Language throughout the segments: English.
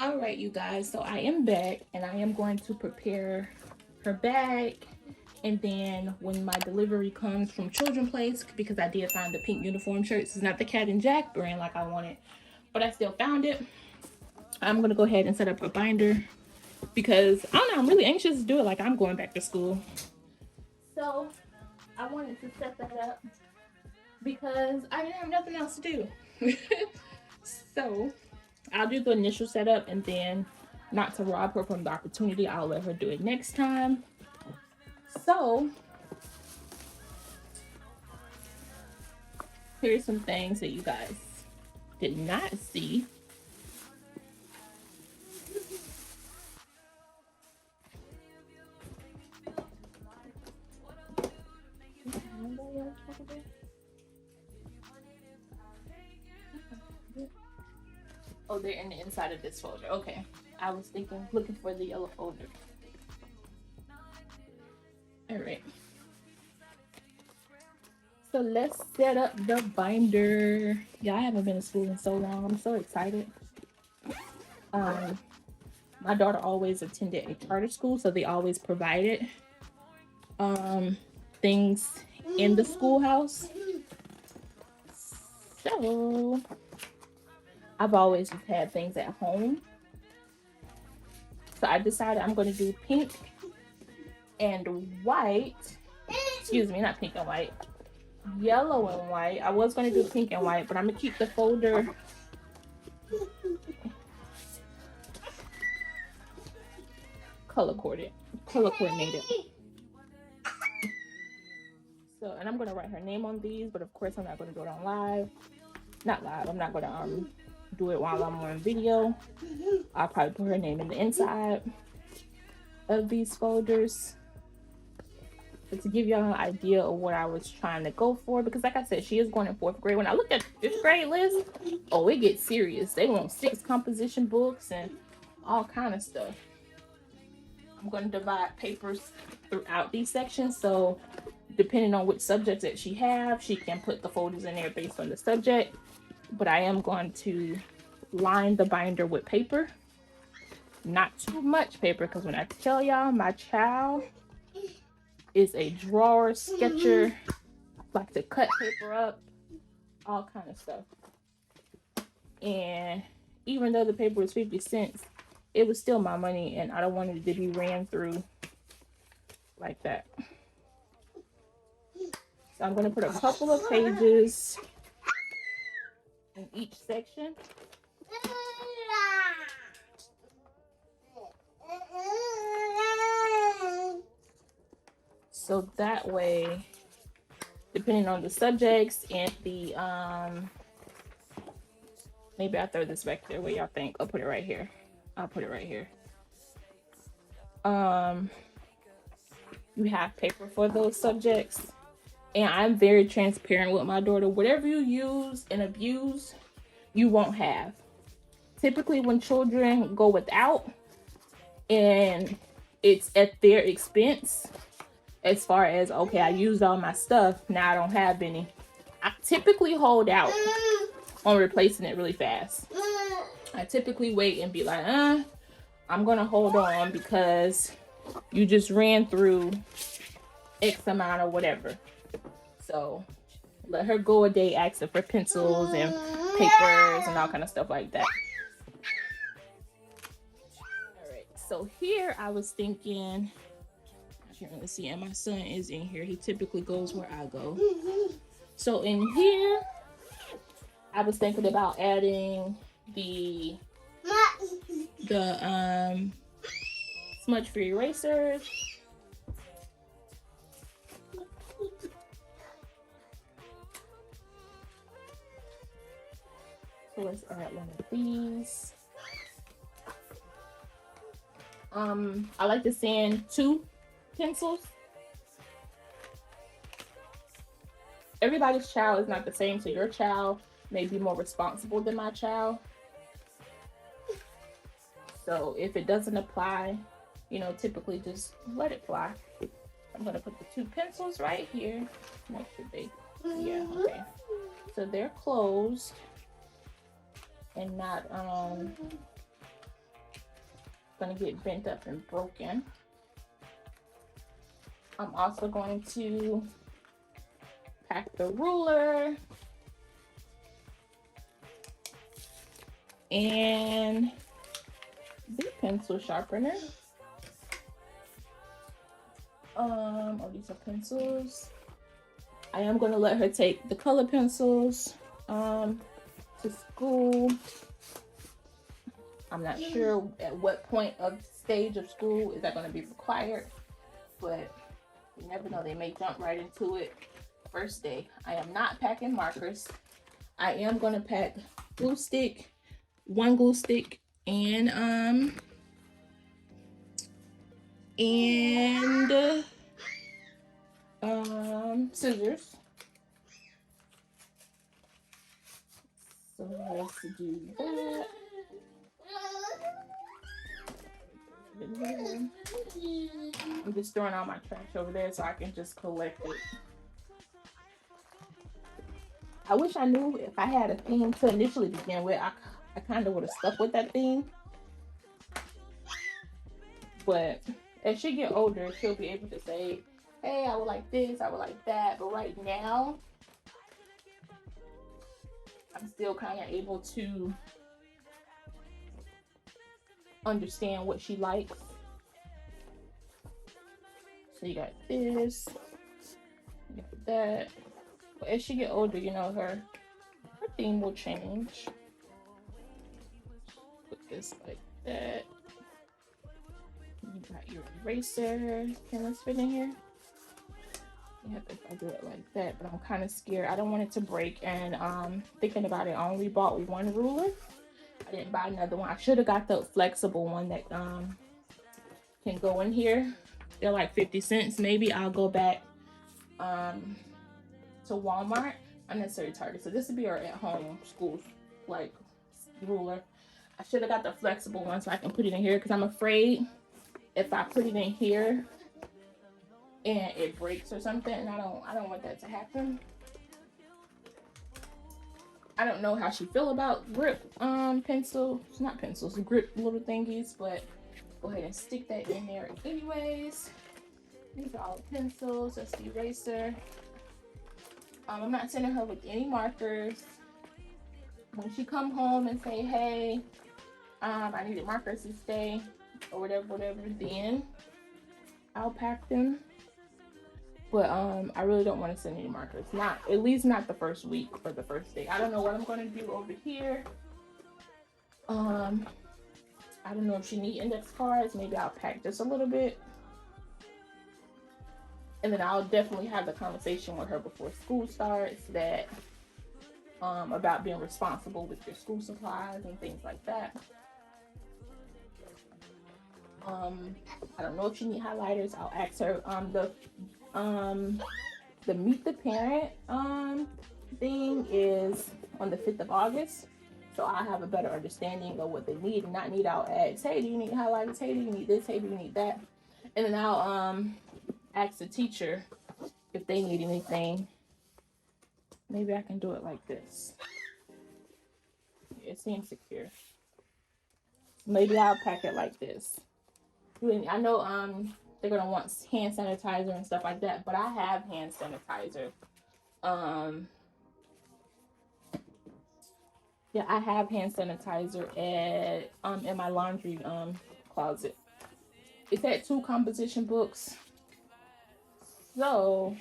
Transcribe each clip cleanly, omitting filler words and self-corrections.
All right, you guys, so I am back and I am going to prepare her bag, and then when my delivery comes from Children Place, because I did find the pink uniform shirts, it's not the Cat and Jack brand like I wanted, but I still found it. I'm gonna go ahead and set up a binder because I don't know, I'm really anxious to do it. Like, I'm going back to school, so I wanted to set that up because I didn't have nothing else to do. So I'll do the initial setup, and then, not to rob her from the opportunity, I'll let her do it next time. So here's some things that you guys did not see. Oh, they're in the inside of this folder. Okay. I was looking for the yellow folder. All right. So let's set up the binder. Yeah, I haven't been to school in so long. I'm so excited. My daughter always attended a charter school, so they always provided things in the schoolhouse. So I've always just had things at home. So I decided I'm going to do pink and white. Excuse me, not pink and white. Yellow and white. I was going to do pink and white, but I'm going to keep the folder color coordinated. So, and I'm going to write her name on these, but of course I'm not going to do it on live. Not live. I'm not going to do it while I'm on video. I'll probably put her name in the inside of these folders. But to give y'all an idea of what I was trying to go for, because like I said, she is going in 4th grade. When I looked at the 5th grade list, oh, it gets serious. They want 6 composition books and all kind of stuff. I'm going to divide papers throughout these sections, so depending on which subject that she have, she can put the folders in there based on the subject. But I am going to line the binder with paper. Not too much paper, because when I tell y'all, my child is a drawer, sketcher, like to cut paper up, all kind of stuff. And even though the paper was 50 cents, it was still my money, and I don't want it to be ran through like that. So I'm going to put a couple of pages in each section. So that way, depending on the subjects and the maybe I'll throw this back there. What y'all think? I'll put it right here. I'll put it right here. You have paper for those subjects. And I'm very transparent with my daughter. Whatever you use and abuse, you won't have. Typically, when children go without, and it's at their expense, as far as, okay, I used all my stuff, now I don't have any, I typically hold out on replacing it really fast. I typically wait and be like, I'm gonna hold on because you just ran through X amount or whatever. So let her go a day asking for pencils and papers and all kind of stuff like that. All right, so here I was thinking, I can't really see, and my son is in here. He typically goes where I go. So in here, I was thinking about adding the smudge-free erasers. So let's add one of these. I like to sand 2 pencils. Everybody's child is not the same, so your child may be more responsible than my child. So if it doesn't apply, typically just let it fly. I'm gonna put the 2 pencils right here. What should they? Yeah, okay. So they're closed and not going to get bent up and broken. I'm also going to pack the ruler and the pencil sharpener. Oh, these are pencils. I am going to let her take the color pencils to school. I'm not sure at what point of stage of school is that going to be required, but you never know, they may jump right into it first day. I am not packing markers. I am going to pack glue stick, one glue stick, and scissors. So let's do that. I'm just throwing all my trash over there so I can just collect it. I wish I knew if I had a theme to initially begin with. I kind of would have stuck with that theme. But as she get older, she'll be able to say, hey, I would like this, I would like that. But right now, I'm still kind of able to understand what she likes. So you got this, you got that. But as she get older, you know, her theme will change. Put this like that. You got your eraser. Can this fit in here? Yep, if I do it like that, but I'm kind of scared. I don't want it to break, and thinking about it, I only bought one ruler. I didn't buy another one. I should have got the flexible one that can go in here. They're like 50 cents. Maybe I'll go back to Walmart. Unnecessary Target. So this would be our at-home school like ruler. I should have got the flexible one so I can put it in here, because I'm afraid if I put it in here and it breaks or something, and I don't want that to happen. I don't know how she feel about grip pencils, not pencils, grip little thingies, but go ahead and stick that in there anyways. These are all the pencils. That's the eraser. I'm not sending her with any markers. When she come home and say, hey, I needed markers this day or whatever, then I'll pack them. But I really don't want to send any markers. Not, at least not the first week or the first day. I don't know what I'm going to do over here. I don't know if she needs index cards. Maybe I'll pack just a little bit. And then I'll definitely have the conversation with her before school starts that about being responsible with your school supplies and things like that. I don't know if she needs highlighters. I'll ask her. The Meet the Parent thing is on the 5th of August. So I'll have a better understanding of what they need and not need. I'll ask, hey, do you need highlighters? Hey, do you need this? Hey, do you need that? And then I'll ask the teacher if they need anything. Maybe I can do it like this. It seems secure. Maybe I'll pack it like this. I know they're gonna want hand sanitizer and stuff like that, but I have hand sanitizer. Yeah, I have hand sanitizer at in my laundry closet. It's at 2 composition books. So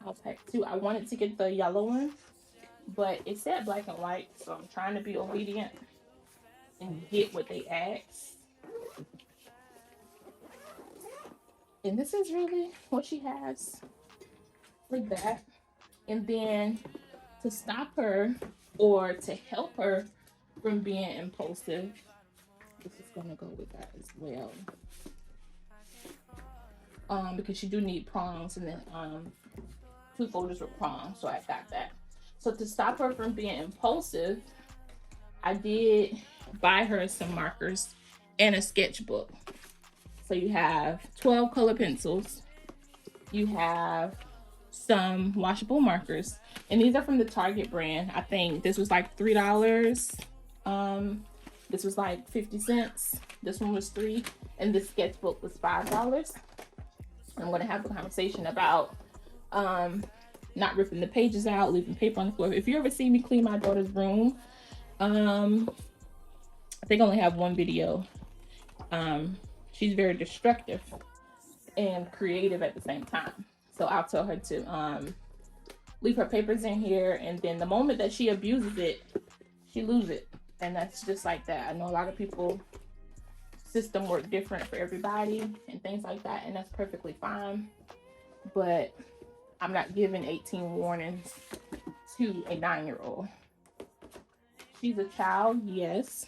I'll pack 2. I wanted to get the yellow one, but it said black and white, so I'm trying to be obedient and get what they asked. And this is really what she has for that. And then to stop her or to help her from being impulsive, this is gonna go with that as well. Because you do need prongs, and then 2 folders with prongs, so I got that. So to stop her from being impulsive, I did buy her some markers and a sketchbook. So you have 12 color pencils, you have some washable markers, and these are from the Target brand. I think this was like $3. This was like 50 cents. This one was $3, and this sketchbook was $5. I'm gonna have a conversation about not ripping the pages out, leaving paper on the floor. If you ever see me clean my daughter's room, I think I only have one video. She's very destructive and creative at the same time. So I'll tell her to leave her papers in here, and then the moment that she abuses it, she loses it. And that's just like that. I know a lot of people, system work different for everybody and things like that, and that's perfectly fine. But I'm not giving 18 warnings to a 9-year-old. She's a child, yes,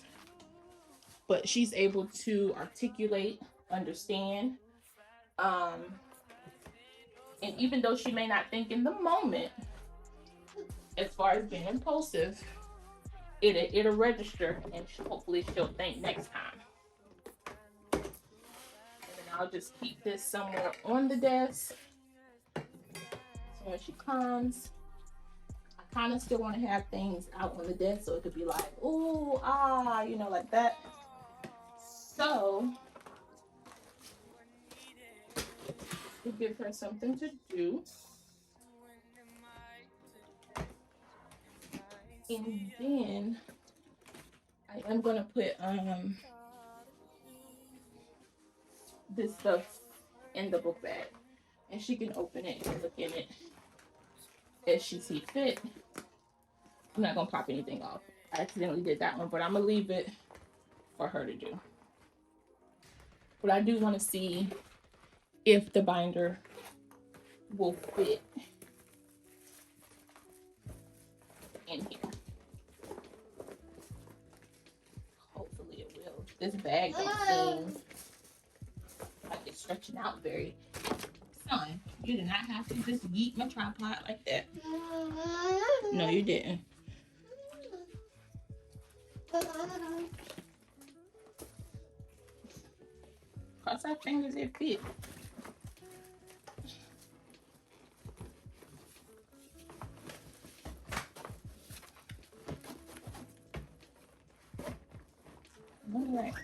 but she's able to articulate, understand, and even though she may not think in the moment, as far as being impulsive, it'll register, and hopefully she'll think next time. And then I'll just keep this somewhere on the desk. So when she comes, I kind of still want to have things out on the desk so it could be like, ooh, ah, you know, like that. So to give her something to do. And then I am gonna put this stuff in the book bag, and she can open it and look in it as she sees fit. I'm not gonna pop anything off. I accidentally did that one, but I'm gonna leave it for her to do. But I do want to see if the binder will fit in here. Hopefully it will. This bag don't seem like it's stretching out very. Son, you did not have to just yeet my tripod like that. No, you didn't. Cross our fingers, it fit. All right.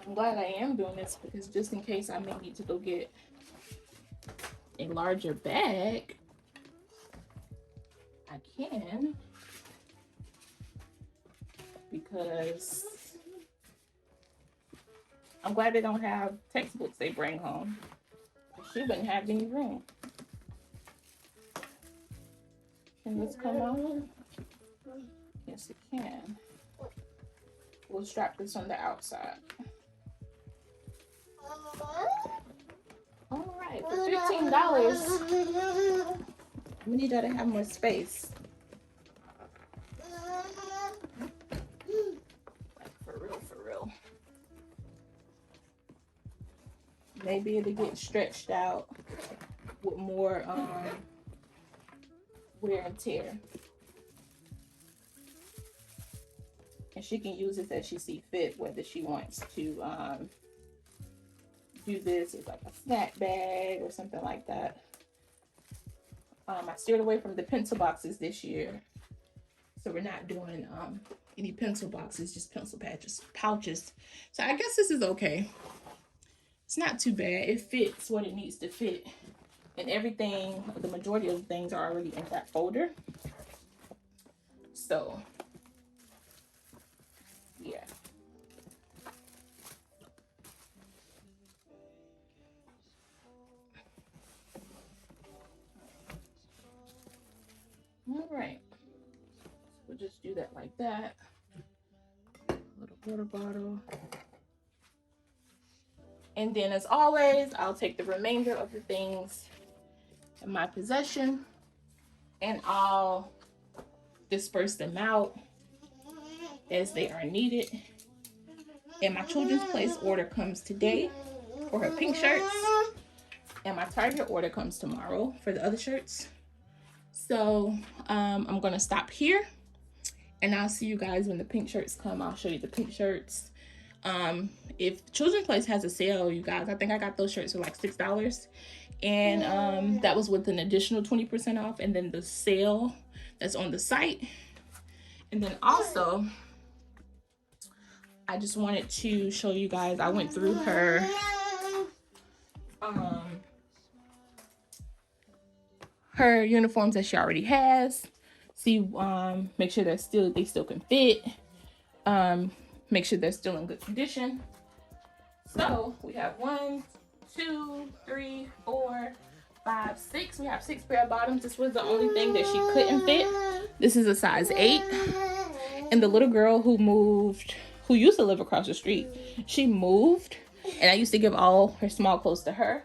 I'm glad I am doing this because just in case I may need to go get a larger bag, I can, because I'm glad they don't have textbooks they bring home. She wouldn't have any room. Can this come on? Yes, it can. We'll strap this on the outside. All right, for $15, we need her to have more space. Like for real. Maybe it'll get stretched out with more wear and tear. And she can use this as she sees fit, whether she wants to do this as like a snack bag or something like that. I steered away from the pencil boxes this year, so we're not doing any pencil boxes, just pencil pouches. So I guess this is okay. It's not too bad. It fits what it needs to fit, and everything, the majority of the things are already in that folder. So yeah. All right, we'll just do that like that. A little water bottle. And then as always, I'll take the remainder of the things in my possession and I'll disperse them out as they are needed. And my Children's Place order comes today for her pink shirts, and my Target order comes tomorrow for the other shirts. So I'm gonna stop here, and I'll see you guys when the pink shirts come. I'll show you the pink shirts. If Children's Place has a sale, you guys, I think I got those shirts for like $6, and that was with an additional 20% off, and then the sale that's on the site And then also, I just wanted to show you guys, I went through her her uniforms that she already has. See, make sure they still can fit. Make sure they're still in good condition. So we have 1, 2, 3, 4, 5, 6. We have 6 pair of bottoms. This was the only thing that she couldn't fit. This is a size 8. And the little girl who used to live across the street, she moved, and I used to give all her small clothes to her.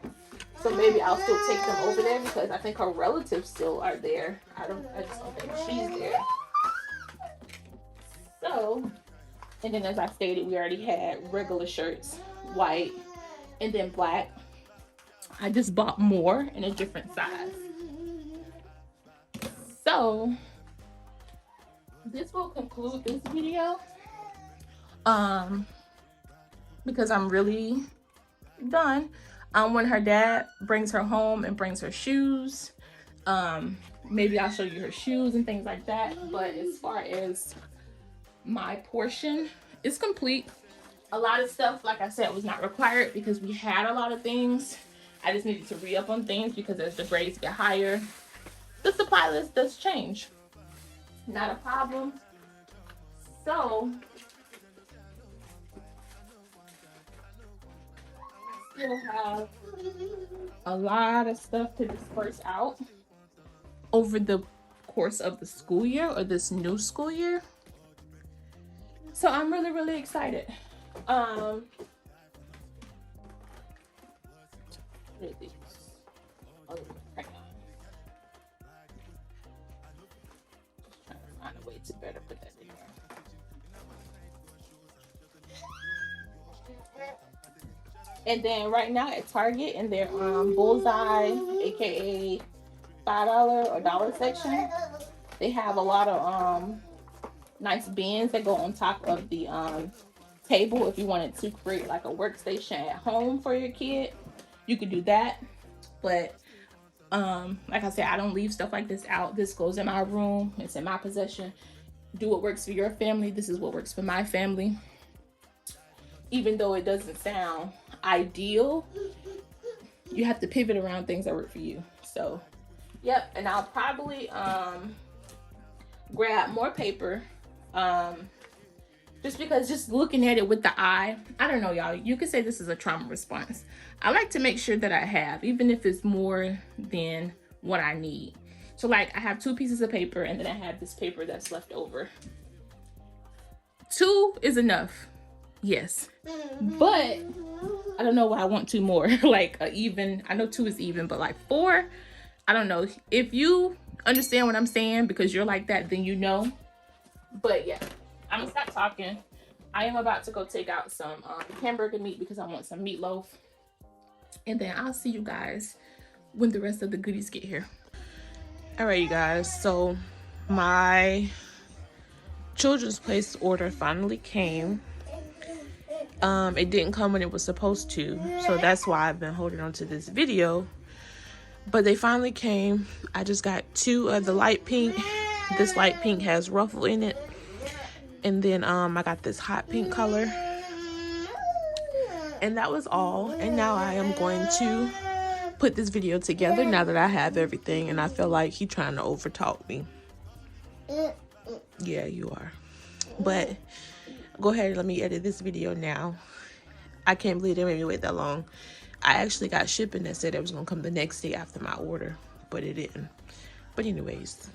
So maybe I'll still take them over there because I think her relatives still are there. I just don't think she's there. So, and then as I stated, we already had regular shirts, white, and then black. I just bought more in a different size. So, this will conclude this video. Because I'm really done. When her dad brings her home and brings her shoes, maybe I'll show you her shoes and things like that. But as far as my portion, it's complete. A lot of stuff, like I said, was not required because we had a lot of things. I just needed to re-up on things because as the grades get higher, the supply list does change. Not a problem. So, still have a lot of stuff to disperse out over the course of the school year, or this new school year. So I'm really, really excited. What are these? Oh, hang on. Just trying to find a way to better put that in there. And then right now at Target in their Bullseye, aka $5 or dollar section, they have a lot of nice bins that go on top of the table. If you wanted to create like a workstation at home for your kid, you could do that. But like I said, I don't leave stuff like this out. This goes in my room. It's in my possession. Do what works for your family. This is what works for my family. Even though it doesn't sound ideal, you have to pivot around things that work for you. So yep. And I'll probably grab more paper, just because just looking at it with the eye, I don't know, y'all, you could say this is a trauma response. I like to make sure that I have, even if it's more than what I need. So like I have 2 pieces of paper, and then I have this paper that's left over. 2 is enough, yes, but I don't know why I want 2 more. Like even, I know 2 is even, but like 4, I don't know. If you understand what I'm saying because you're like that, then you know. But yeah, I'm gonna stop talking. I am about to go take out some hamburger meat because I want some meatloaf, and then I'll see you guys when the rest of the goodies get here. All right, you guys, so my children's place order finally came. It didn't come when it was supposed to, so that's why I've been holding on to this video. But they finally came. I just got 2 of the light pink. This light pink has ruffle in it, and then I got this hot pink color, and that was all. And now I am going to put this video together now that I have everything, and I feel like he's trying to overtalk me. Yeah, you are. But go ahead and let me edit this video now. I can't believe they made me wait that long. I actually got shipping that said it was gonna come the next day after my order, but it didn't. But anyways,